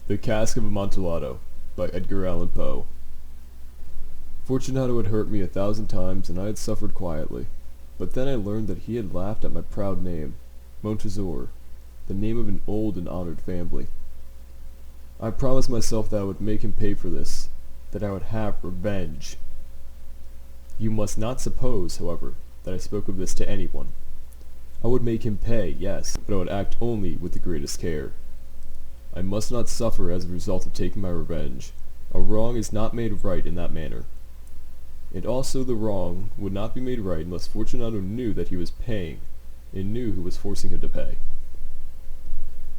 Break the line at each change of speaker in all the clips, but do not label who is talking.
The Cask of Amontillado by Edgar Allan Poe. Fortunato had hurt me 1,000 times, and I had suffered quietly. But then I learned that he had laughed at my proud name, Montresor, the name of an old and honored family. I promised myself that I would make him pay for this, that I would have revenge. You must not suppose, however, that I spoke of this to anyone. I would make him pay, yes, but I would act only with the greatest care. I must not suffer as a result of taking my revenge. A wrong is not made right in that manner. And also the wrong would not be made right unless Fortunato knew that he was paying, and knew who was forcing him to pay.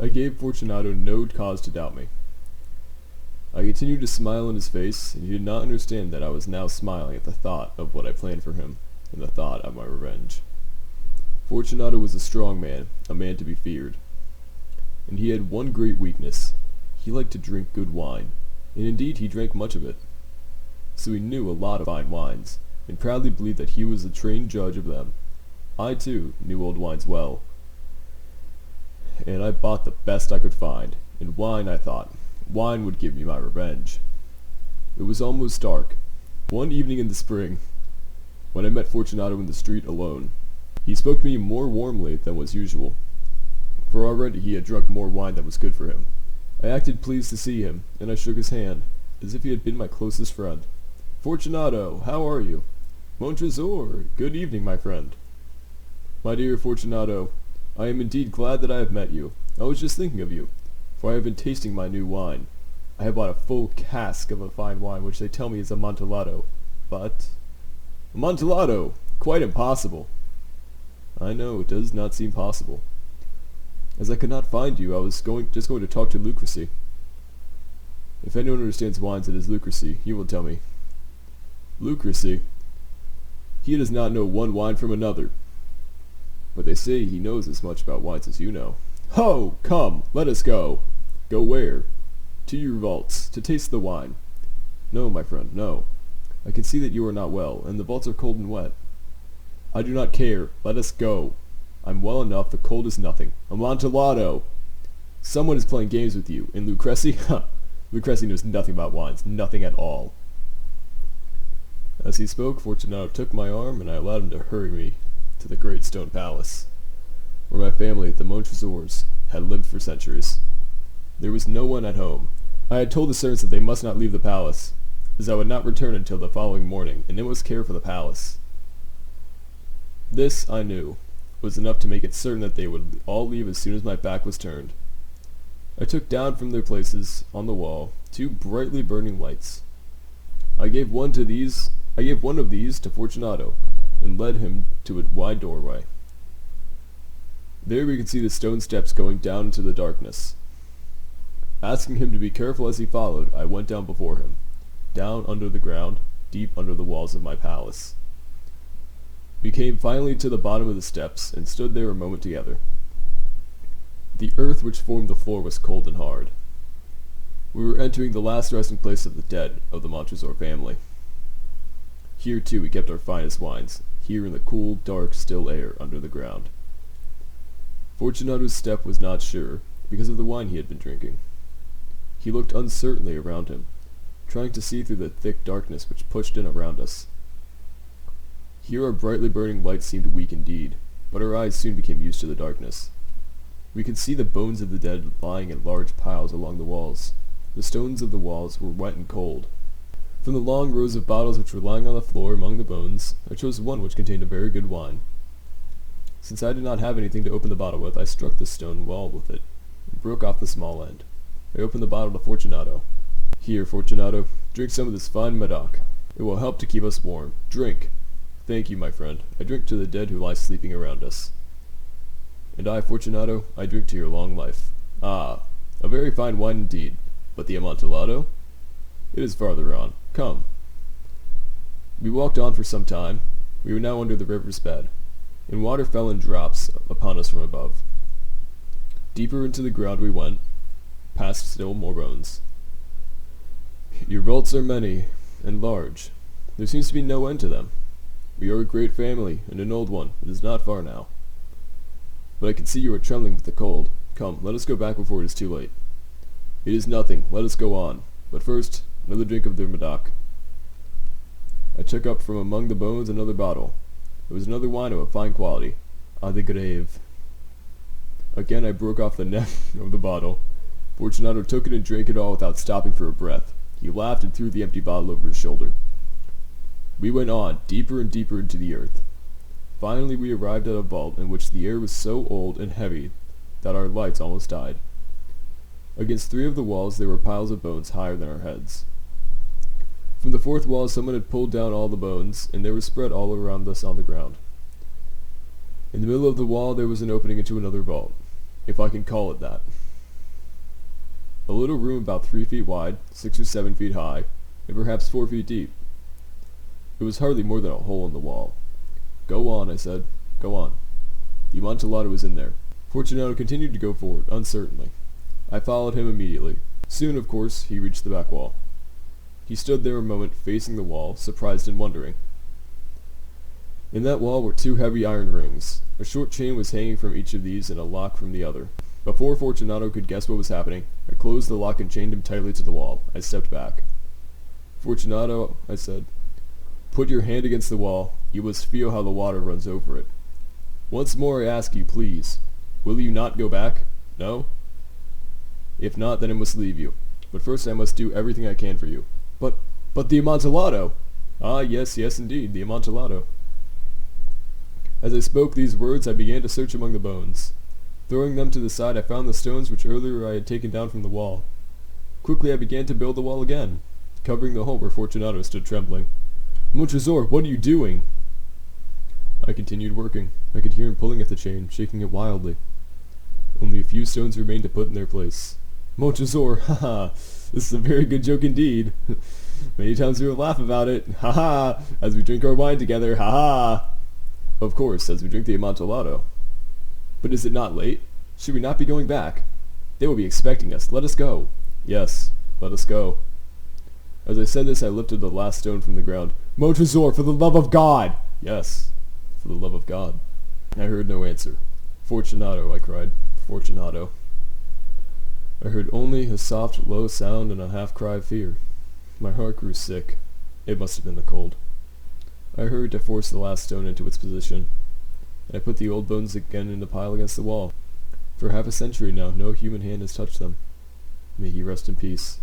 I gave Fortunato no cause to doubt me. I continued to smile in his face, and he did not understand that I was now smiling at the thought of what I planned for him, and the thought of my revenge. Fortunato was a strong man, a man to be feared. And he had one great weakness. He liked to drink good wine, and indeed he drank much of it. So he knew a lot of fine wines, and proudly believed that he was a trained judge of them. I, too, knew old wines well, and I bought the best I could find, and wine, I thought, wine would give me my revenge. It was almost dark, one evening in the spring, when I met Fortunato in the street alone. He spoke to me more warmly than was usual, for already he had drunk more wine than was good for him. I acted pleased to see him, and I shook his hand, as if he had been my closest friend. "Fortunato, how are you?" "Montresor, good evening, my friend." "My dear Fortunato, I am indeed glad that I have met you. I was just thinking of you, for I have been tasting my new wine. I have bought a full cask of a fine wine which they tell me is Amontillado, but—" "Amontillado! Quite impossible!" "I know, it does not seem possible. As I could not find you, I was just going to talk to Lucrece. If anyone understands wines, it is Lucrece. He will tell me." "Lucrece? He does not know one wine from another. But they say he knows as much about wines as you know." "Ho! Come, let us go." "Go where?" "To your vaults, to taste the wine." "No, my friend, no. I can see that you are not well, and the vaults are cold and wet." "I do not care. Let us go." "I'm well enough. The cold is nothing." "Amontillado! Someone is playing games with you, and Lucrece? Lucrece knows nothing about wines, nothing at all." As he spoke, Fortunato took my arm, and I allowed him to hurry me to the great stone palace, where my family, the Montresors, had lived for centuries. There was no one at home. I had told the servants that they must not leave the palace, as I would not return until the following morning, and it was care for the palace. This, I knew, was enough to make it certain that they would all leave as soon as my back was turned. I took down from their places on the wall 2 brightly burning lights. I gave one of these to Fortunato, and led him to a wide doorway. There we could see the stone steps going down into the darkness. Asking him to be careful as he followed, I went down before him, down under the ground, deep under the walls of my palace. We came finally to the bottom of the steps, and stood there a moment together. The earth which formed the floor was cold and hard. We were entering the last resting place of the dead of the Montresor family. Here, too, we kept our finest wines, here in the cool, dark, still air under the ground. Fortunato's step was not sure, because of the wine he had been drinking. He looked uncertainly around him, trying to see through the thick darkness which pushed in around us. Here our brightly burning lights seemed weak indeed, but our eyes soon became used to the darkness. We could see the bones of the dead lying in large piles along the walls. The stones of the walls were wet and cold. From the long rows of bottles which were lying on the floor among the bones, I chose one which contained a very good wine. Since I did not have anything to open the bottle with, I struck the stone wall with it, and broke off the small end. I opened the bottle to Fortunato. "Here, Fortunato, drink some of this fine Medoc. It will help to keep us warm. Drink." "Thank you, my friend. I drink to the dead who lie sleeping around us." "And I, Fortunato, I drink to your long life." "Ah, a very fine wine indeed. But the Amontillado?" "It is farther on. Come." We walked on for some time. We were now under the river's bed, and water fell in drops upon us from above. Deeper into the ground we went, past still more bones. "Your vaults are many and large. There seems to be no end to them. We are a great family, and an old one. It is not far now. But I can see you are trembling with the cold. Come, let us go back before it is too late." It is nothing. Let us go on. But first, another drink of the Medoc. I took up from among the bones another bottle. It was another wine of fine quality. Ah, the grave. Again I broke off the neck of the bottle. Fortunato took it and drank it all without stopping for a breath. He laughed and threw the empty bottle over his shoulder. We went on, deeper and deeper into the earth. Finally we arrived at a vault in which the air was so old and heavy that our lights almost died. Against 3 of the walls there were piles of bones higher than our heads. From the 4th wall someone had pulled down all the bones, and they were spread all around us on the ground. In the middle of the wall there was an opening into another vault, if I can call it that. A little room about 3 feet wide, 6 or 7 feet high, and perhaps 4 feet deep. It was hardly more than a hole in the wall. Go on, I said. Go on. The Amontillado was in there. Fortunato continued to go forward, uncertainly. I followed him immediately. Soon, of course, he reached the back wall. He stood there a moment, facing the wall, surprised and wondering. In that wall were 2 heavy iron rings. A short chain was hanging from each of these and a lock from the other. Before Fortunato could guess what was happening, I closed the lock and chained him tightly to the wall. I stepped back. Fortunato, I said, put your hand against the wall. You must feel how the water runs over it. Once more I ask you, please. Will you not go back? No? If not, then I must leave you. But first I must do everything I can for you. But the Amontillado! Ah, yes, indeed, the Amontillado. As I spoke these words, I began to search among the bones. Throwing them to the side, I found the stones which earlier I had taken down from the wall. Quickly I began to build the wall again, covering the hole where Fortunato stood trembling. Montresor, what are you doing? I continued working. I could hear him pulling at the chain, shaking it wildly. Only a few stones remained to put in their place. Montresor, haha, this is a very good joke indeed. Many times we will laugh about it, haha, as we drink our wine together, haha. Of course, as we drink the Amontillado. But is it not late? Should we not be going back? They will be expecting us. Let us go. Yes, let us go. As I said this, I lifted the last stone from the ground. Montresor, for the love of God! Yes, for the love of God. I heard no answer. Fortunato, I cried. Fortunato. I heard only a soft, low sound and a half-cry of fear. My heart grew sick. It must have been the cold. I hurried to force the last stone into its position. I put the old bones again in the pile against the wall. For half a century now, no human hand has touched them. May he rest in peace.